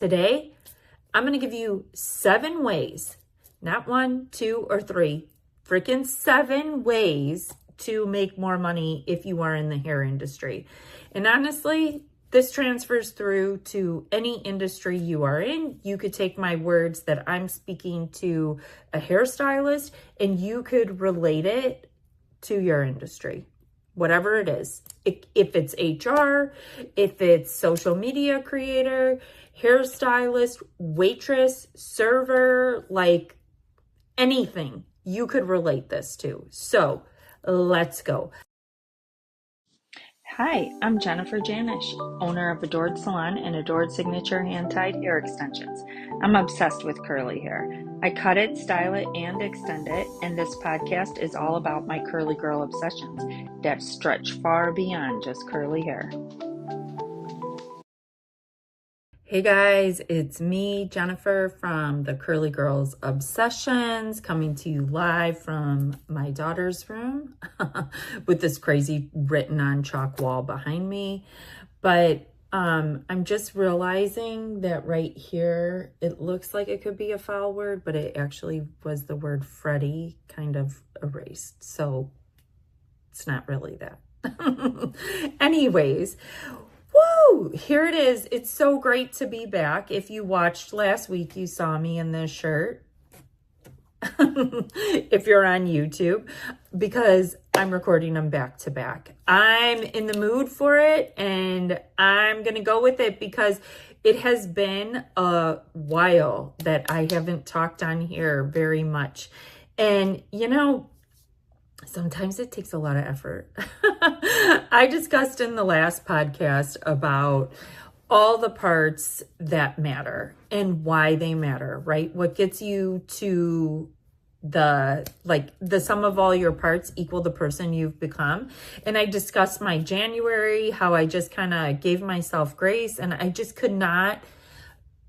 Today, I'm going to give you 7 ways, not 1, 2, or 3, freaking 7 ways to make more money if you are in the hair industry. And honestly, this transfers through to any industry you are in. You could take my words that I'm speaking to a hairstylist and you could relate it to your industry, whatever it is. If it's HR, if it's social media creator, hairstylist, waitress, server, like anything, you could relate this to. So let's go. Hi, I'm Jennifer Janish, owner of Adored Salon and Adored Signature Hand-Tied Hair Extensions. I'm obsessed with curly hair. I cut it, style it, and extend it, and this podcast is all about my curly girl obsessions that stretch far beyond just curly hair. Hey guys, it's me, Jennifer, from the Curly Girls Obsessions, coming to you live from my daughter's room with this crazy written on chalk wall behind me. But I'm just realizing that right here, it looks like it could be a foul word, but it actually was the word Freddie kind of erased. So it's not really that. Anyways, woo! Here it is. It's so great to be back. If you watched last week, you saw me in this shirt. If you're on YouTube, because I'm recording them back to back. I'm in the mood for it and I'm going to go with it because it has been a while that I haven't talked on here very much. And you know, sometimes it takes a lot of effort. I discussed in the last podcast about all the parts that matter and why they matter, right? What gets you to the sum of all your parts equal the person you've become. And I discussed my January, how I just kind of gave myself grace and I just could not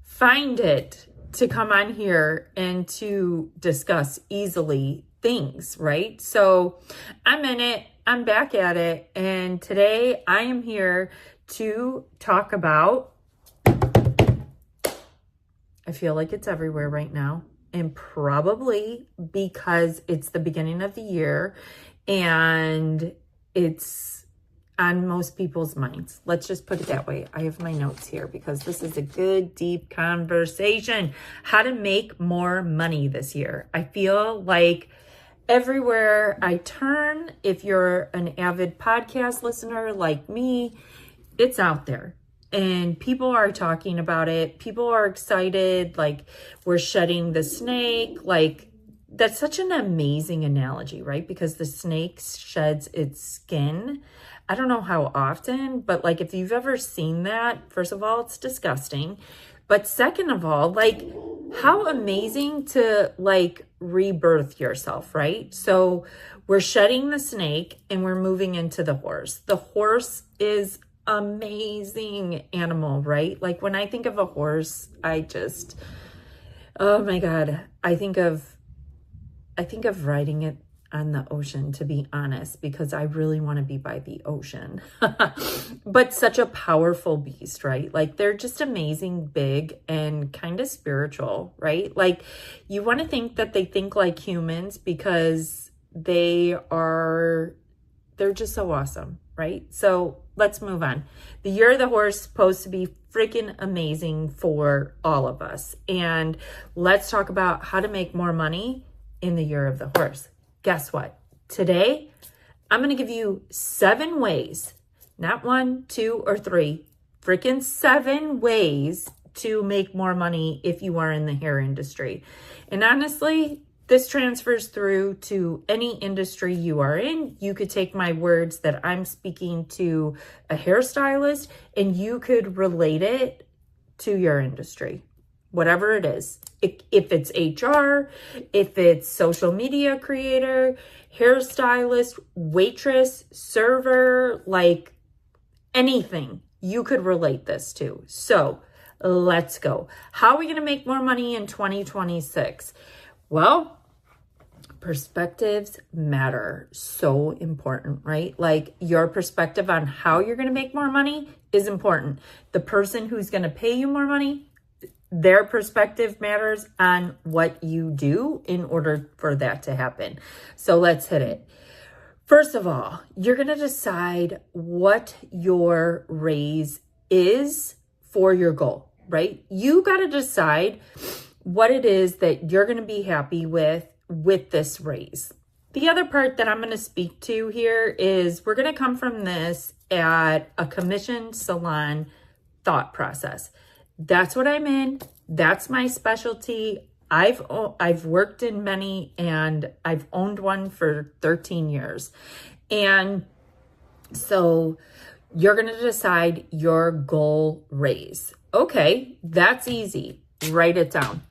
find it to come on here and to discuss easily things, right? So I'm in it, I'm back at it, and today I am here to talk about, I feel like it's everywhere right now, and probably because it's the beginning of the year and it's on most people's minds. Let's just put it that way. I have my notes here because this is a good, deep conversation. How to make more money this year. I feel like everywhere I turn, if you're an avid podcast listener like me, it's out there and people are talking about it. People are excited. Like, we're shedding the snake. Like, that's such an amazing analogy, right? Because the snake sheds its skin. I don't know how often, but like, if you've ever seen that, first of all, it's disgusting. But second of all, like, how amazing to like rebirth yourself, right? So we're shedding the snake and we're moving into the horse. The horse is amazing animal, right? Like, when I think of a horse, I just, oh my God, I think of riding it on the ocean, to be honest, because I really want to be by the ocean. But such a powerful beast, right? Like, they're just amazing, big, and kind of spiritual, right? Like, you want to think that they think like humans because they're just so awesome, right? So let's move on. The year of the horse is supposed to be freaking amazing for all of us. And let's talk about how to make more money in the year of the horse. Guess what? Today, I'm going to give you 7 ways, not 1, 2, or 3, freaking 7 ways to make more money if you are in the hair industry. And honestly, this transfers through to any industry you are in. You could take my words that I'm speaking to a hairstylist and you could relate it to your industry, whatever it is. If it's HR, if it's social media creator, hairstylist, waitress, server, like anything, you could relate this to. So let's go. How are we going to make more money in 2026? Well, perspectives matter. So important, right? Like, your perspective on how you're going to make more money is important. The person who's going to pay you more money Their perspective matters on what you do in order for that to happen. So let's hit it. First of all, you're going to decide what your raise is for your goal, right? You got to decide what it is that you're going to be happy with this raise. The other part that I'm going to speak to here is we're going to come from this at a commission salon thought process. That's what I'm in. That's my specialty. I've worked in many, and I've owned one for 13 years. And so you're going to decide your goal raise. Okay, that's easy. Write it down.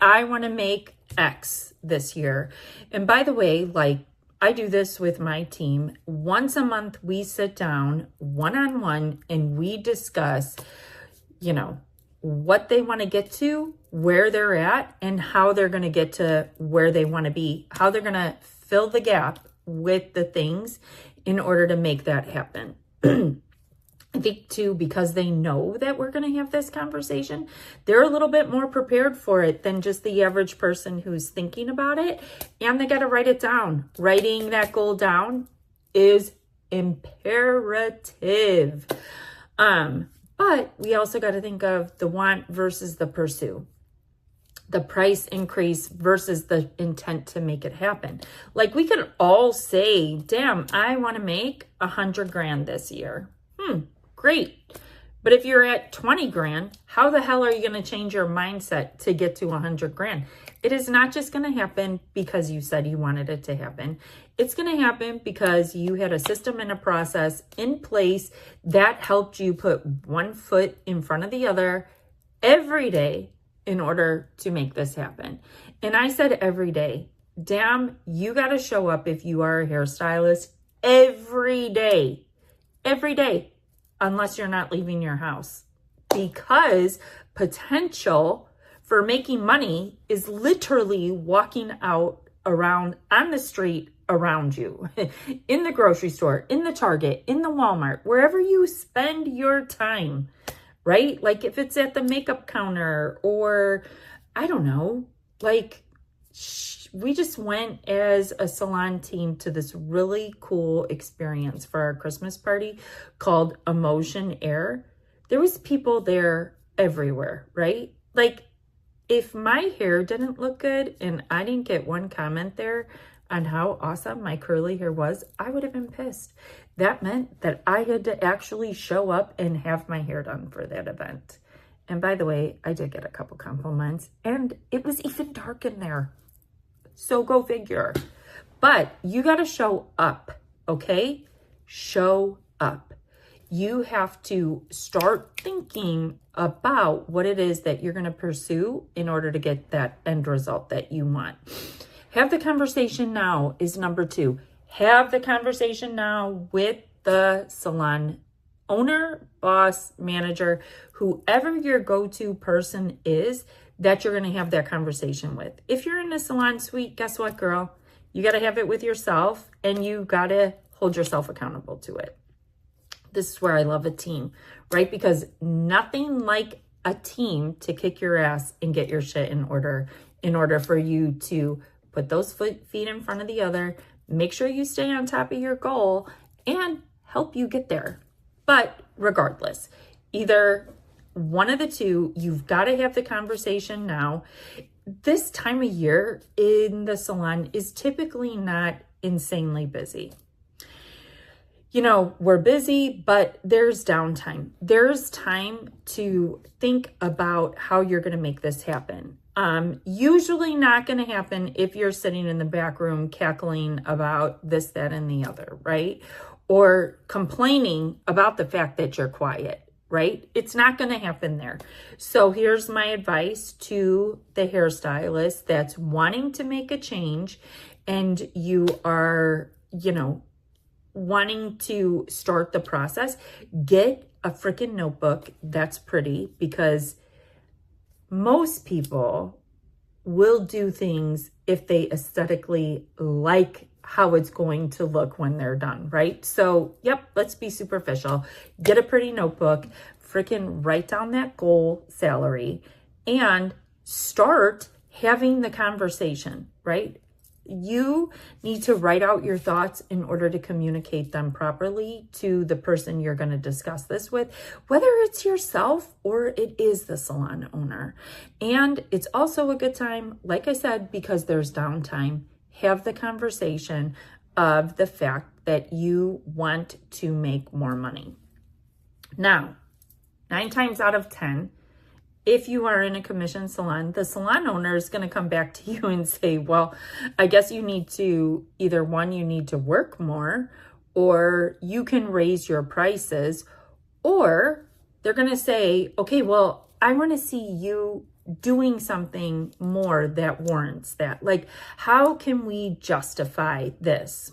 I want to make X this year. And by the way, like, I do this with my team. Once a month, we sit down one-on-one and we discuss, what they want to get to, where they're at, and how they're going to get to where they want to be, how they're going to fill the gap with the things in order to make that happen. I think too, because they know that we're going to have this conversation, they're a little bit more prepared for it than just the average person who's thinking about it. And they got to write it down. Writing that goal down is imperative. But we also got to think of the want versus the pursue, the price increase versus the intent to make it happen. Like, we could all say, damn, I want to make 100 grand this year. Great. But if you're at 20 grand, how the hell are you going to change your mindset to get to 100 grand? It is not just going to happen because you said you wanted it to happen. It's going to happen because you had a system and a process in place that helped you put one foot in front of the other every day in order to make this happen. And I said every day. Damn, you got to show up if you are a hairstylist every day, unless you're not leaving your house, because potential for making money is literally walking out around on the street around you, in the grocery store, in the Target, in the Walmart, wherever you spend your time, right? Like, if it's at the makeup counter, or I don't know, like, we just went as a salon team to this really cool experience for our Christmas party called Emotion Air. There was people there everywhere, right? Like, if my hair didn't look good and I didn't get one comment there on how awesome my curly hair was, I would have been pissed. That meant that I had to actually show up and have my hair done for that event. And by the way, I did get a couple compliments, and it was even dark in there. So go figure. But you got to show up, okay? Show up. You have to start thinking about what it is that you're going to pursue in order to get that end result that you want. Have the conversation now is number 2. Have the conversation now with the salon owner, boss, manager, whoever your go-to person is that you're going to have that conversation with. If you're in a salon suite, guess what, girl? You got to have it with yourself, and you got to hold yourself accountable to it. This is where I love a team, right? Because nothing like a team to kick your ass and get your shit in order for you to put those feet in front of the other, make sure you stay on top of your goal, and help you get there. But regardless, either one of the two, you've got to have the conversation now. This time of year in the salon is typically not insanely busy. We're busy, but there's downtime. There's time to think about how you're going to make this happen. Usually not going to happen if you're sitting in the back room cackling about this, that, and the other, right? Or complaining about the fact that you're quiet, right? It's not going to happen there. So here's my advice to the hairstylist that's wanting to make a change, and you are, wanting to start the process. Get a freaking notebook that's pretty, because most people will do things if they aesthetically like how it's going to look when they're done, right? So, yep, let's be superficial. Get a pretty notebook, freaking write down that goal salary, and start having the conversation, right? You need to write out your thoughts in order to communicate them properly to the person you're going to discuss this with, whether it's yourself or it is the salon owner. And it's also a good time, like I said, because there's downtime, have the conversation of the fact that you want to make more money. Now, 9 times out of 10, if you are in a commission salon, the salon owner is going to come back to you and say, well, I guess you need to either one, you need to work more, or you can raise your prices, or they're going to say, okay, well, I want to see you doing something more that warrants that. Like, how can we justify this?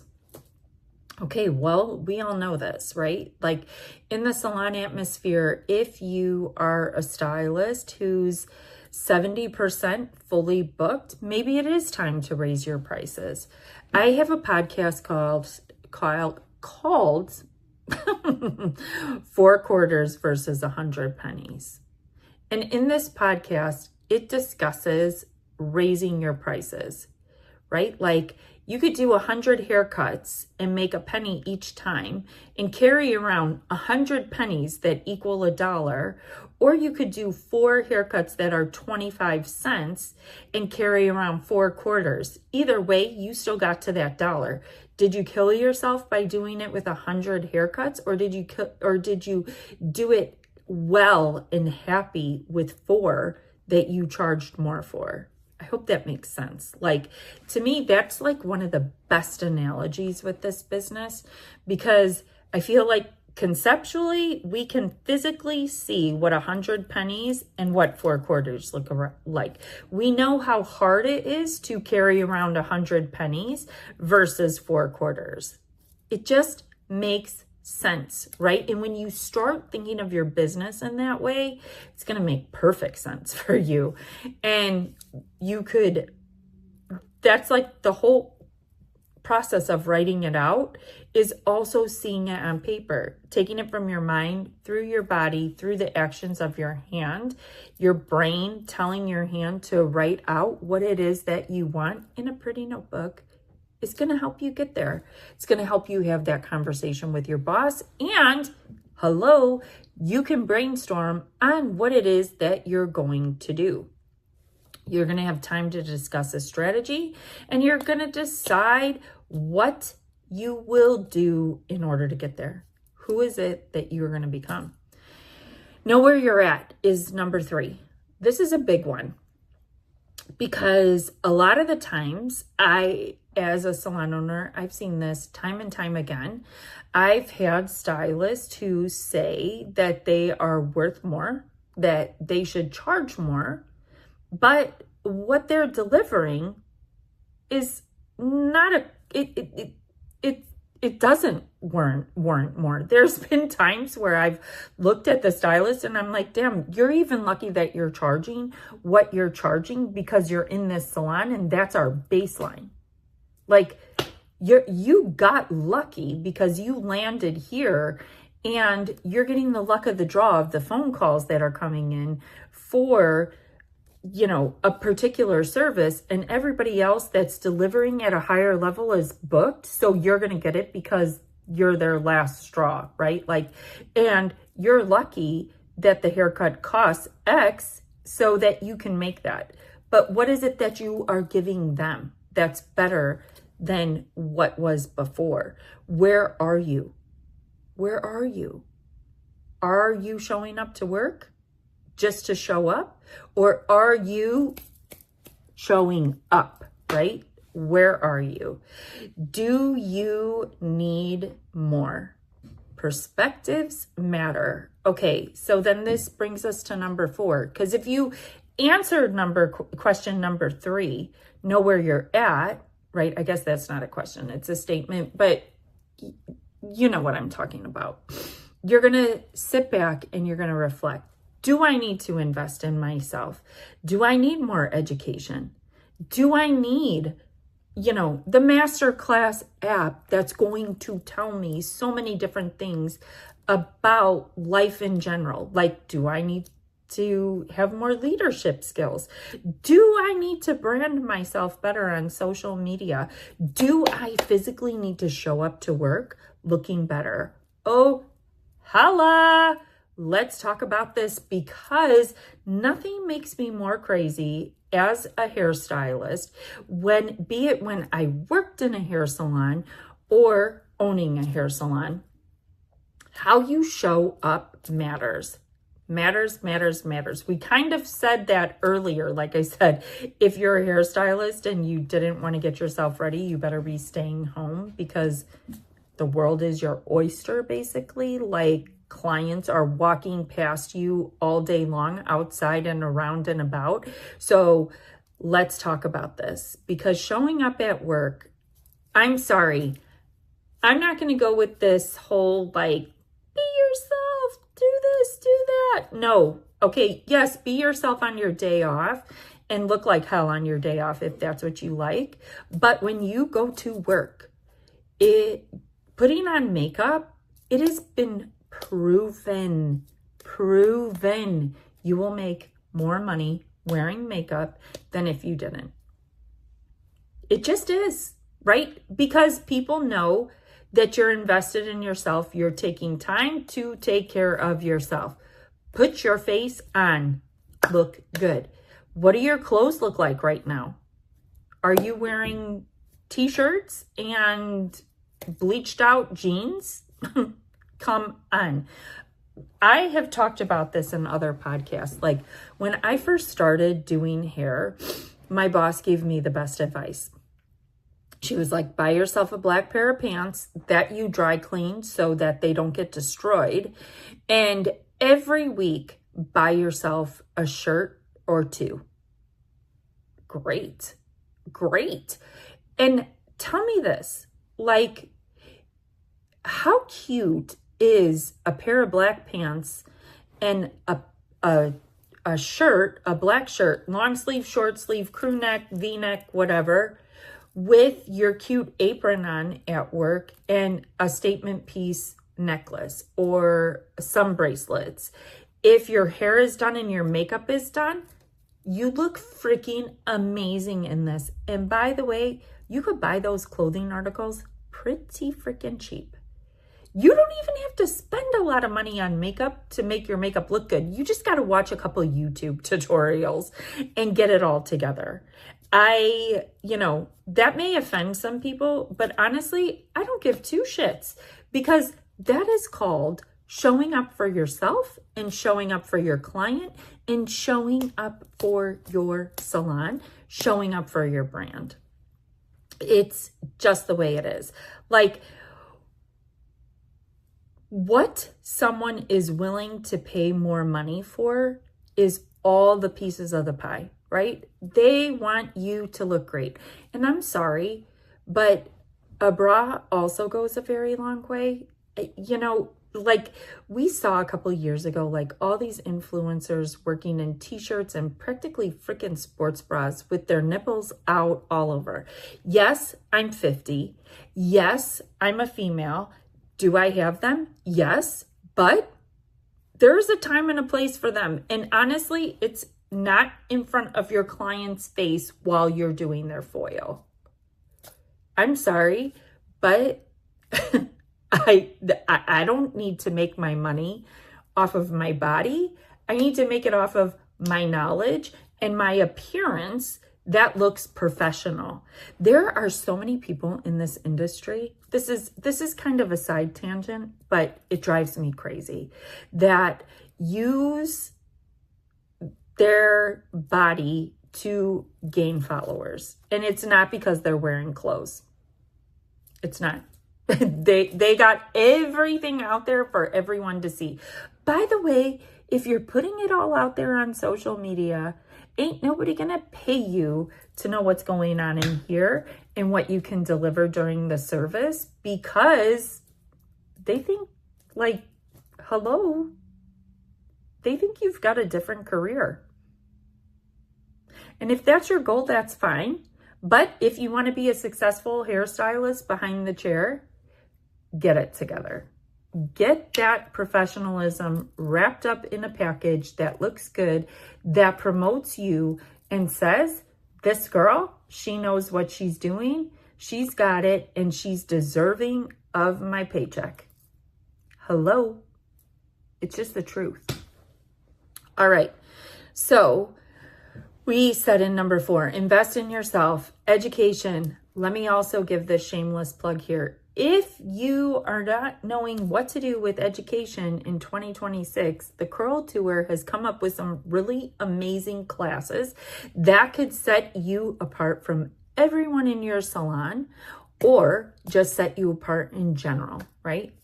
Okay, well, we all know this, right? Like in the salon atmosphere, if you are a stylist who's 70% fully booked, maybe it is time to raise your prices. I have a podcast called 4 quarters versus 100 pennies. And in this podcast, it discusses raising your prices, right? Like you could do 100 haircuts and make a penny each time and carry around 100 pennies that equal $1, or you could do 4 haircuts that are 25 cents and carry around 4 quarters. Either way, you still got to that dollar. Did you kill yourself by doing it with 100 haircuts, or did you do it well and happy with 4 that you charged more for? I hope that makes sense. Like, to me, that's like one of the best analogies with this business, because I feel like conceptually we can physically see what 100 pennies and what 4 quarters look like. We know how hard it is to carry around 100 pennies versus 4 quarters. It just makes sense, right? And when you start thinking of your business in that way, it's going to make perfect sense for you. And that's like the whole process of writing it out is also seeing it on paper, taking it from your mind through your body, through the actions of your hand, your brain telling your hand to write out what it is that you want in a pretty notebook. It's going to help you get there. It's going to help you have that conversation with your boss. And hello, you can brainstorm on what it is that you're going to do. You're going to have time to discuss a strategy, and you're going to decide what you will do in order to get there. Who is it that you're going to become? Know where you're at is number 3. This is a big one, because a lot of the times as a salon owner, I've seen this time and time again. I've had stylists who say that they are worth more, that they should charge more, but what they're delivering is not it doesn't warrant more. There's been times where I've looked at the stylist and I'm like, damn, you're even lucky that you're charging what you're charging because you're in this salon and that's our baseline. Like you got lucky because you landed here and you're getting the luck of the draw of the phone calls that are coming in for, a particular service, and everybody else that's delivering at a higher level is booked. So you're going to get it because you're their last straw, right? And you're lucky that the haircut costs X so that you can make that. But what is it that you are giving them that's better than what was before? Where are you? Where are you? Are you showing up to work just to show up? Or are you showing up, right? Where are you? Do you need more? Perspectives matter. Okay, so then this brings us to number 4. Because if you answered question number 3, know where you're at, right? I guess that's not a question, it's a statement, but you know what I'm talking about. You're going to sit back and you're going to reflect. Do I need to invest in myself? Do I need more education? Do I need, the masterclass app that's going to tell me so many different things about life in general? Like, do I need to have more leadership skills? Do I need to brand myself better on social media? Do I physically need to show up to work looking better? Oh, holla! Let's talk about this, because nothing makes me more crazy as a hairstylist, be it when I worked in a hair salon or owning a hair salon. How you show up matters. Matters, matters, matters. We kind of said that earlier. Like I said, if you're a hairstylist and you didn't want to get yourself ready, you better be staying home, because the world is your oyster, basically. Like, clients are walking past you all day long, outside and around and about. So let's talk about this, because showing up at work, I'm sorry, I'm not going to go with this whole like, be yourself, do this, do that. No. Okay. Yes. Be yourself on your day off and look like hell on your day off if that's what you like. But when you go to work, putting on makeup, it has been proven you will make more money wearing makeup than if you didn't. It just is, right? Because people know that you're invested in yourself. You're taking time to take care of yourself. Put your face on. Look good. What do your clothes look like right now? Are you wearing t-shirts and bleached out jeans? Come on. I have talked about this in other podcasts. Like, when I first started doing hair, my boss gave me the best advice. She was like, buy yourself a black pair of pants that you dry clean so that they don't get destroyed. And every week, buy yourself a shirt or two. Great. And tell me this, like, how cute is a pair of black pants and a shirt, a black shirt, long sleeve, short sleeve, crew neck, V-neck, whatever, with your cute apron on at work and a statement piece necklace or some bracelets. If your hair is done and your makeup is done, you look freaking amazing in this. And by the way, you could buy those clothing articles pretty freaking cheap. You don't even have to spend a lot of money on makeup to make your makeup look good. You just got to watch a couple YouTube tutorials and get it all together. That may offend some people, but honestly, I don't give two shits, because that is called showing up for yourself and showing up for your client and showing up for your salon, showing up for your brand. It's just the way it is. Like, what someone is willing to pay more money for is all the pieces of the pie, right? They want you to look great. And I'm sorry, but a bra also goes a very long way. Like, we saw a couple years ago, like, all these influencers working in t-shirts and practically freaking sports bras with their nipples out all over. Yes, I'm 50. Yes, I'm a female. Do I have them? Yes, but there's a time and a place for them. And honestly, it's not in front of your client's face while you're doing their foil. I'm sorry, but I don't need to make my money off of my body. I need to make it off of my knowledge and my appearance that looks professional. There are so many people in this industry. This is kind of a side tangent, but it drives me crazy, that use their body to gain followers. And it's not because they're wearing clothes. It's not. They got everything out there for everyone to see. By the way, if you're putting it all out there on social media, ain't nobody gonna pay you to know what's going on in here and what you can deliver during the service, because they think, like, hello, they think you've got a different career. And if that's your goal, that's fine. But if you want to be a successful hairstylist behind the chair, get it together. Get that professionalism wrapped up in a package that looks good, that promotes you and says, this girl, she knows what she's doing. She's got it, and she's deserving of my paycheck. Hello. It's just the truth. All right. So we said in number 4, invest in yourself, education. Let me also give this shameless plug here. If you are not knowing what to do with education in 2026, the Curl Tour has come up with some really amazing classes that could set you apart from everyone in your salon, or just set you apart in general, right?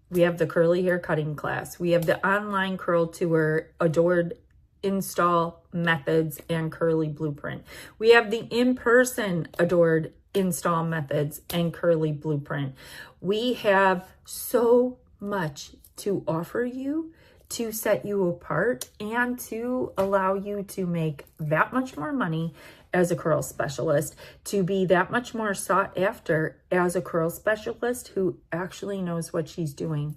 We have the curly hair cutting class. We have the online Curl Tour, Adored Install Methods and Curly Blueprint. We have the in-person Adored Install Methods and Curly Blueprint. We have so much to offer you to set you apart and to allow you to make that much more money as a curl specialist, to be that much more sought after as a curl specialist who actually knows what she's doing.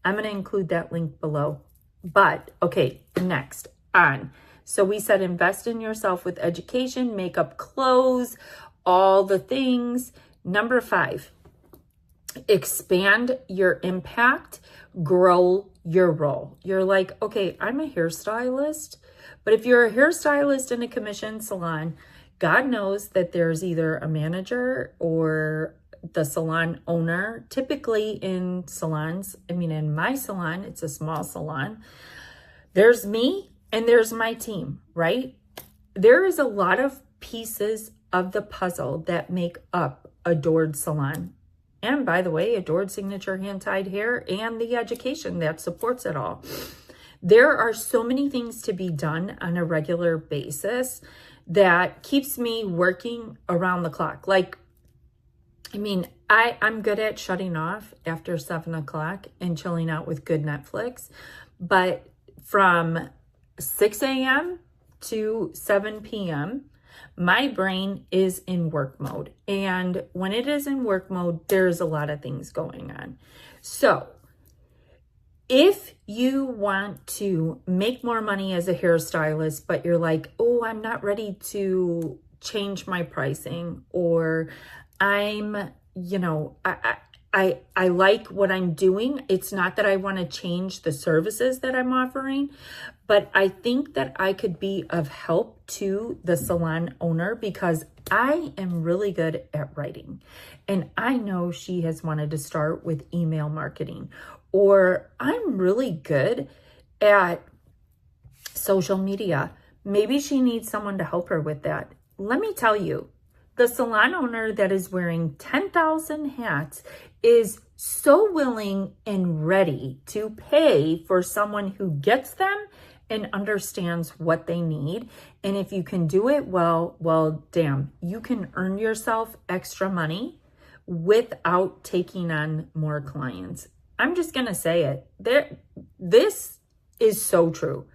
I'm going to include that link below. But okay, next on. So we said invest in yourself with education, makeup, clothes, all the things. Number 5, expand your impact, grow your role. You're like, okay, I'm a hairstylist, but if you're a hairstylist in a commission salon, God knows that there's either a manager or the salon owner. Typically in salons, I mean, in my salon, it's a small salon. There's me and there's my team, right? There is a lot of pieces of the puzzle that make up Adored Salon. And by the way, Adored Signature Hand-Tied Hair and the education that supports it all. There are so many things to be done on a regular basis that keeps me working around the clock. Like, I mean, I'm good at shutting off after 7 o'clock and chilling out with good Netflix. But from 6 a.m. to 7 p.m., my brain is in work mode. And when it is in work mode, there's a lot of things going on. So if you want to make more money as a hairstylist, but you're like, oh, I'm not ready to change my pricing, or I'm, I like what I'm doing. It's not that I want to change the services that I'm offering, but I think that I could be of help to the salon owner because I am really good at writing. And I know she has wanted to start with email marketing, or I'm really good at social media. Maybe she needs someone to help her with that. Let me tell you, the salon owner that is wearing 10,000 hats is so willing and ready to pay for someone who gets them and understands what they need. And if you can do it well, damn, you can earn yourself extra money without taking on more clients. I'm just going to say it. This is so true.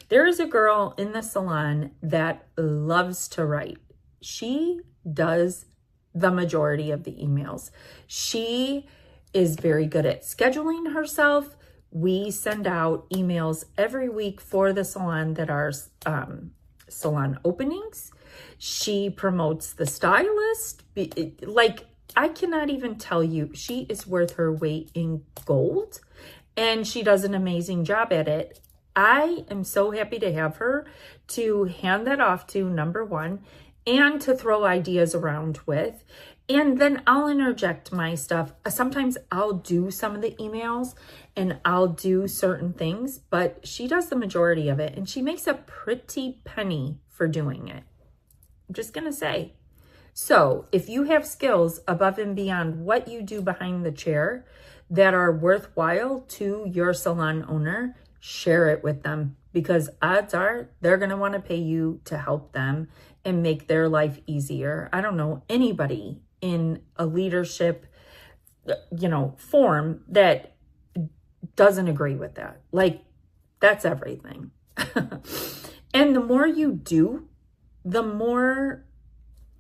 There is a girl in the salon that loves to write. She does the majority of the emails. She is very good at scheduling herself. We send out emails every week for the salon that are salon openings. She promotes the stylist. Like, I cannot even tell you, she is worth her weight in gold, and she does an amazing job at it. I am so happy to have her to hand that off to, number one, and to throw ideas around with. And then I'll interject my stuff. Sometimes I'll do some of the emails and I'll do certain things, but she does the majority of it, and she makes a pretty penny for doing it. I'm just going to say. So if you have skills above and beyond what you do behind the chair that are worthwhile to your salon owner, share it with them, because odds are they're going to want to pay you to help them and make their life easier. I don't know anybody in a leadership, form that doesn't agree with that. Like, that's everything. And the more you do, the more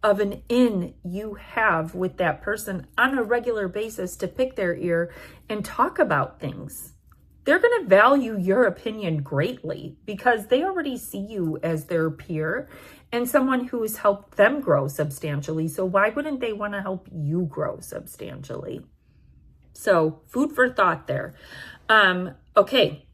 of an in you have with that person on a regular basis to pick their ear and talk about things. They're going to value your opinion greatly because they already see you as their peer and someone who has helped them grow substantially. So why wouldn't they want to help you grow substantially? So food for thought there. Okay.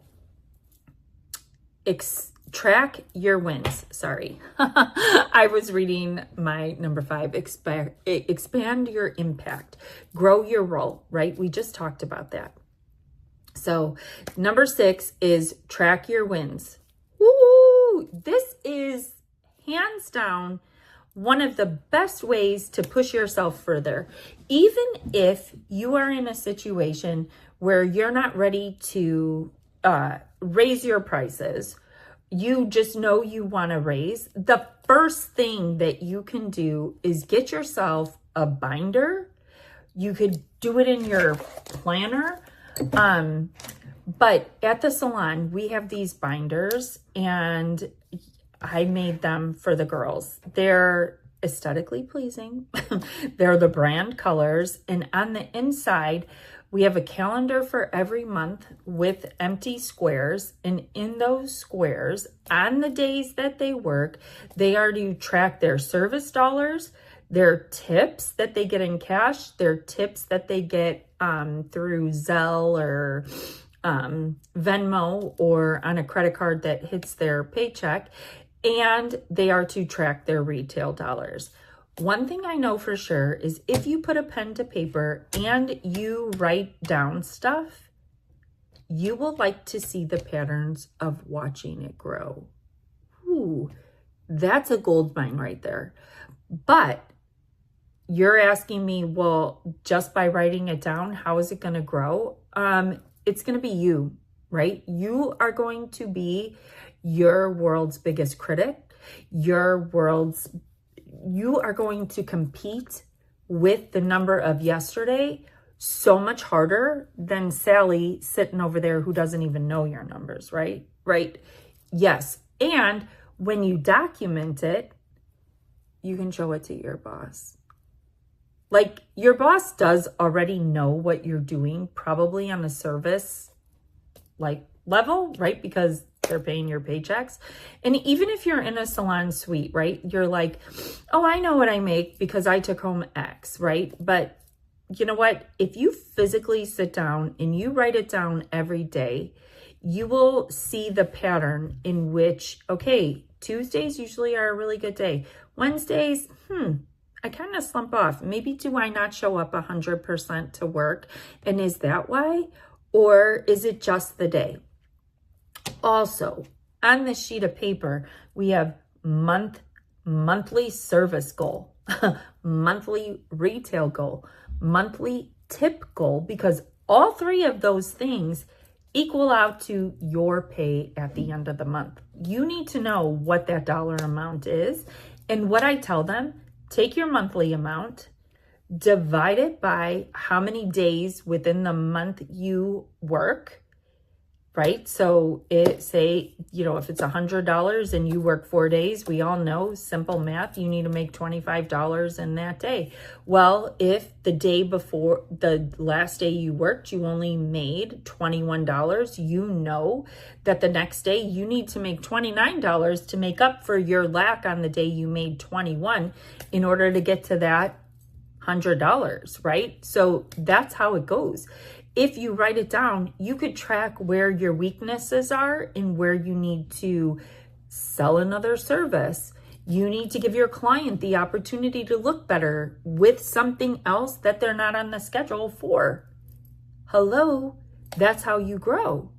Track your wins. Sorry. I was reading my number 5, expand your impact, grow your role, right? We just talked about that. So number 6 is track your wins. Woo! This is hands down one of the best ways to push yourself further. Even if you are in a situation where you're not ready to raise your prices, you just know you want to raise, the first thing that you can do is get yourself a binder. You could do it in your planner. But at the salon, we have these binders and I made them for the girls. They're aesthetically pleasing. They're the brand colors. And on the inside, we have a calendar for every month with empty squares. And in those squares, on the days that they work, they are to track their service dollars, their tips that they get in cash, their tips that they get through Zelle or Venmo or on a credit card that hits their paycheck, and they are to track their retail dollars. One thing I know for sure is if you put a pen to paper and you write down stuff, you will like to see the patterns of watching it grow. Ooh, that's a gold mine right there. But you're asking me, well, just by writing it down, how is it going to grow? It's going to be you, right? You are going to be your world's biggest critic. You are going to compete with the number of yesterday so much harder than Sally sitting over there who doesn't even know your numbers, right? Right? Yes. And when you document it, you can show it to your boss. Like, your boss does already know what you're doing, probably on a service like level, right? Because they're paying your paychecks. And even if you're in a salon suite, right? You're like, oh, I know what I make because I took home X, right? But you know what? If you physically sit down and you write it down every day, you will see the pattern in which, okay, Tuesdays usually are a really good day. Wednesdays, I kind of slump off. Maybe do I not show up 100% to work? And is that why? Or is it just the day? Also, on this sheet of paper, we have monthly service goal, monthly retail goal, monthly tip goal, because all 3 of those things equal out to your pay at the end of the month. You need to know what that dollar amount is. And what I tell them, take your monthly amount, divide it by how many days within the month you work, right? So say, if it's $100 and you work 4 days, we all know simple math, you need to make $25 in that day. Well, if the day before the last day you worked, you only made $21, you know that the next day you need to make $29 to make up for your lack on the day you made 21 in order to get to that $100, right? So that's how it goes. If you write it down, you could track where your weaknesses are and where you need to sell another service. You need to give your client the opportunity to look better with something else that they're not on the schedule for. Hello, that's how you grow.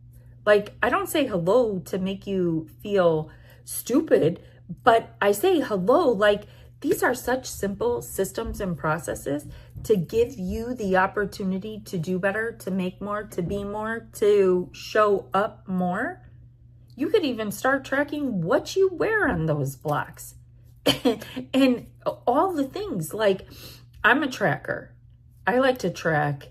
Like, I don't say hello to make you feel stupid, but I say hello like, these are such simple systems and processes to give you the opportunity to do better, to make more, to be more, to show up more. You could even start tracking what you wear on those blocks and all the things. Like, I'm a tracker. I like to track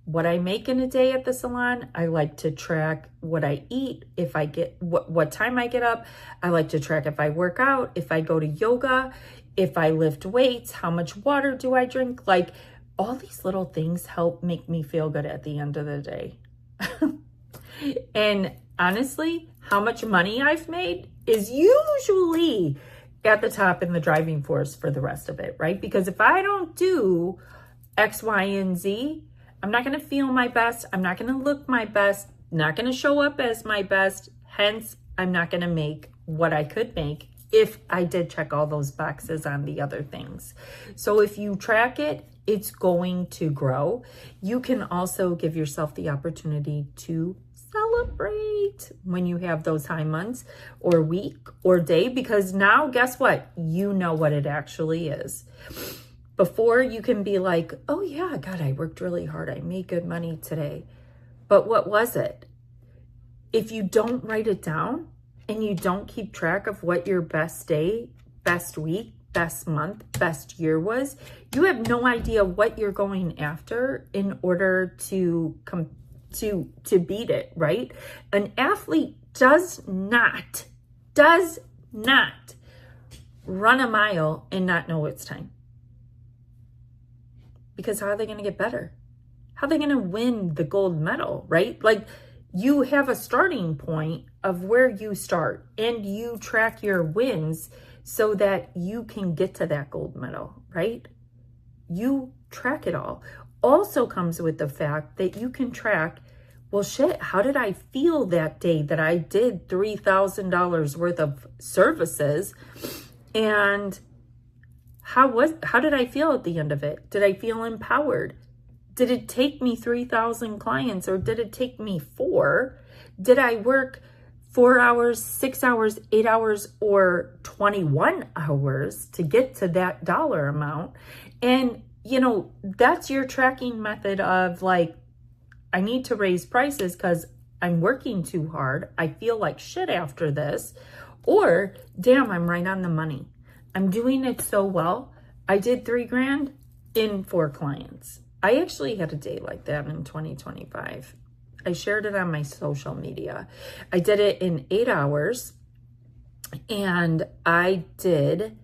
what I make in a day at the salon. I like to track what I eat, if I get what time I get up. I like to track if I work out, if I go to yoga, if I lift weights, how much water do I drink? Like, all these little things help make me feel good at the end of the day. And honestly, how much money I've made is usually at the top in the driving force for the rest of it, right? Because if I don't do X, Y, and Z, I'm not going to feel my best. I'm not going to look my best, not going to show up as my best. Hence, I'm not going to make what I could make if I did check all those boxes on the other things. So if you track it, it's going to grow. You can also give yourself the opportunity to celebrate when you have those high months or week or day, because now guess what? You know what it actually is. Before, you can be like, oh yeah, God, I worked really hard. I made good money today. But what was it? If you don't write it down and you don't keep track of what your best day, best week, best month, best year was, you have no idea what you're going after in order to beat it, right? An athlete does not run a mile and not know it's time. Because how are they going to get better? How are they going to win the gold medal, right? Like, you have a starting point of where you start, and you track your wins so that you can get to that gold medal, right? You track it all. Also comes with the fact that you can track, well, shit, how did I feel that day that I did $3,000 worth of services? And how did I feel at the end of it? Did I feel empowered? Did it take me 3,000 clients, or did it take me 4? Did I work 4 hours, 6 hours, 8 hours, or 21 hours to get to that dollar amount? And, you know, that's your tracking method of like, I need to raise prices because I'm working too hard. I feel like shit after this. Or, damn, I'm right on the money. I'm doing it so well. I did $3,000 in 4 clients. I actually had a day like that in 2025. I shared it on my social media. I did it in 8 hours, and I did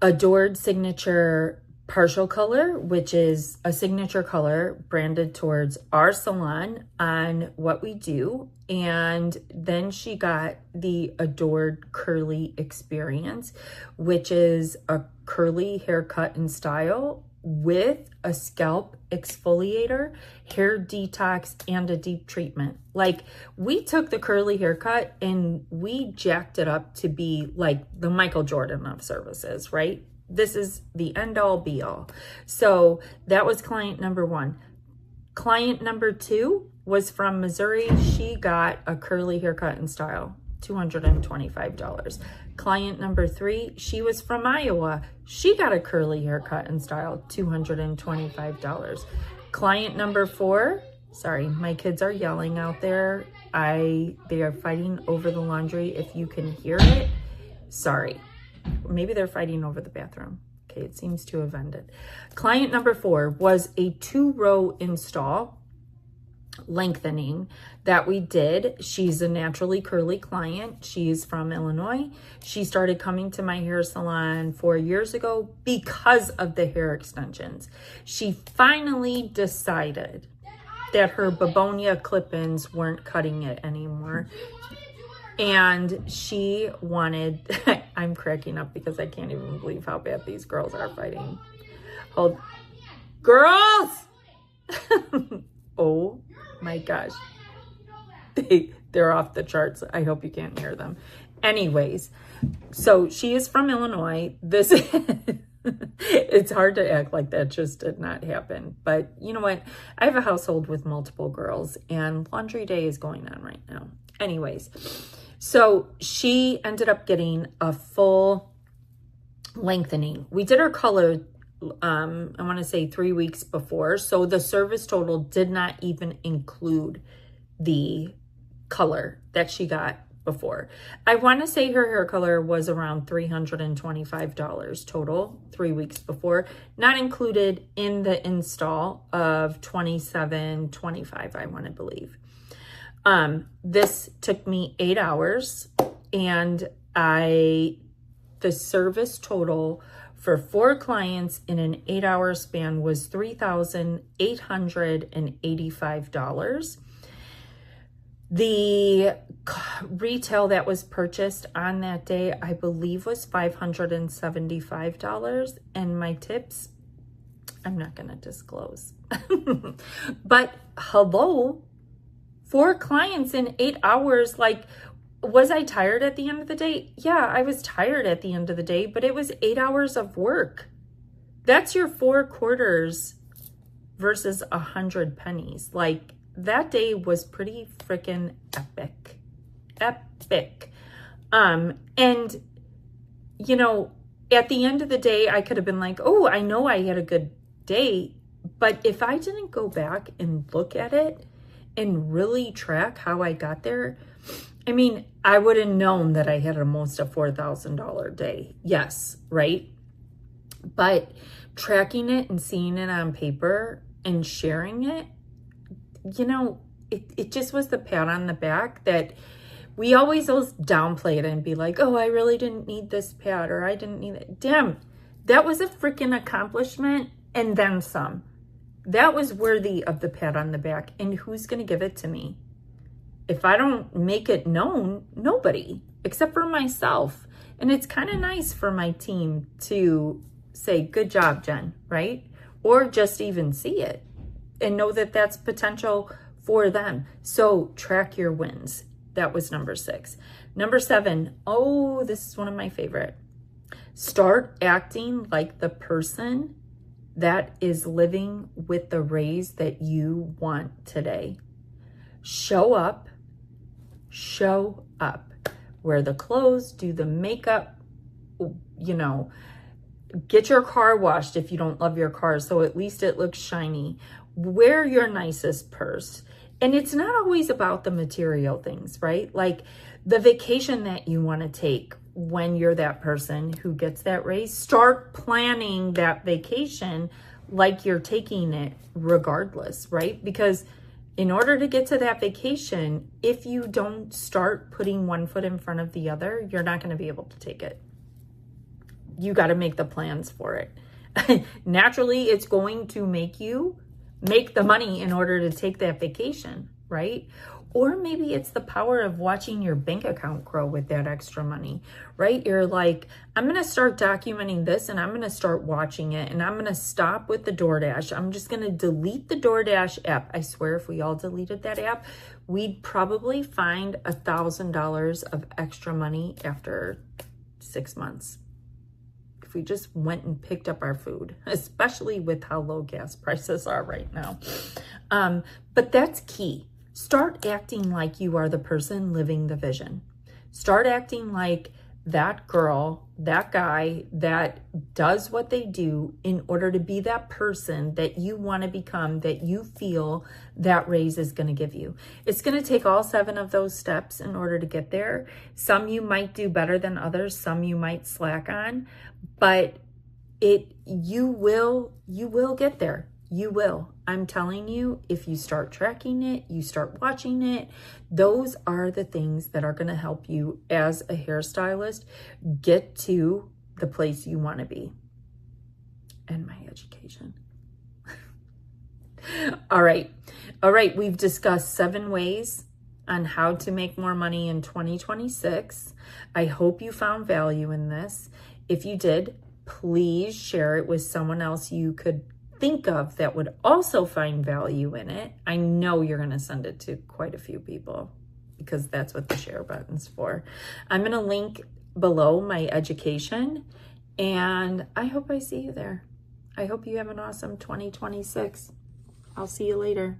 Adored Signature Partial Color, which is a signature color branded towards our salon on what we do. And then she got the Adored Curly Experience, which is a curly haircut and style with a scalp exfoliator, hair detox, and a deep treatment. Like, we took the curly haircut and we jacked it up to be like the Michael Jordan of services, right? This is the end all be all. So that was client number 1. Client number 2 was from Missouri. She got a curly haircut and style, $225. Client number 3, she was from Iowa. She got a curly haircut and style, $225. Client number 4, sorry, my kids are yelling out there. They are fighting over the laundry. If you can hear it, sorry. Maybe they're fighting over the bathroom. Okay, it seems to have ended. Client number 4 was a 2-row install lengthening that we did. She's a naturally curly client. She's from Illinois. She started coming to my hair salon 4 years ago because of the hair extensions. She finally decided that her Babonia clip-ins weren't cutting it anymore. And she wanted, I'm cracking up because I can't even believe how bad these girls are fighting. Oh, girls! Oh my gosh. They're off the charts. I hope you can't hear them. Anyways, so she is from Illinois. This it's hard to act like that just did not happen. But you know what? I have a household with multiple girls, and laundry day is going on right now. Anyways, so she ended up getting a full lengthening. We did her color, I want to say 3 weeks before. So the service total did not even include the color that she got before. I want to say her hair color was around $325 total 3 weeks before, not included in the install of $27.25, I want to believe. This took me 8 hours, and the service total for 4 clients in an 8-hour span was $3,885. The retail that was purchased on that day, I believe, was $575. And my tips, I'm not going to disclose. But hello, 4 clients in 8 hours. Like, was I tired at the end of the day? Yeah, I was tired at the end of the day, but it was 8 hours of work. That's your 4 quarters versus 100 pennies. Like, that day was pretty freaking epic. Epic. And, you know, at the end of the day, I could have been like, oh, I know I had a good day. But if I didn't go back and look at it and really track how I got there, I mean, I would have known that I had almost a $4,000 day. Yes, right? But tracking it and seeing it on paper and sharing it, you know, it just was the pat on the back that we always downplay it and be like, oh, I really didn't need this pat, or I didn't need it. Damn, that was a freaking accomplishment and then some. That was worthy of the pat on the back. And who's going to give it to me? If I don't make it known, nobody, except for myself. And it's kind of nice for my team to say, good job, Jen, right? Or just even see it and know that that's potential for them. So track your wins. That was number 6. Number 7, oh, this is one of my favorite. Start acting like the person that is living with the raise that you want today. Show up. Show up. Wear the clothes, do the makeup, you know, get your car washed if you don't love your car, so at least it looks shiny. Wear your nicest purse. And it's not always about the material things, right? Like the vacation that you want to take when you're that person who gets that raise, start planning that vacation like you're taking it regardless, right? Because in order to get to that vacation, if you don't start putting one foot in front of the other, you're not going to be able to take it. You got to make the plans for it. Naturally, it's going to make you make the money in order to take that vacation, right? Or maybe it's the power of watching your bank account grow with that extra money, right? You're like, I'm going to start documenting this and I'm going to start watching it, and I'm going to stop with the DoorDash. I'm just going to delete the DoorDash app. I swear if we all deleted that app, we'd probably find $1,000 of extra money after 6 months. If we just went and picked up our food, especially with how low gas prices are right now. But that's key. Start acting like you are the person living the vision. Start acting like that girl, that guy that does what they do in order to be that person that you want to become, that you feel that raise is going to give you. It's going to take all 7 of those steps in order to get there. Some you might do better than others, some you might slack on, but you will get there. You will. I'm telling you, if you start tracking it, you start watching it, those are the things that are going to help you as a hairstylist get to the place you want to be. And my education. All right. We've discussed 7 ways on how to make more money in 2026. I hope you found value in this. If you did, please share it with someone else you could think of that would also find value in it. I know you're going to send it to quite a few people because that's what the share button's for. I'm going to link below my education, and I hope I see you there. I hope you have an awesome 2026. I'll see you later.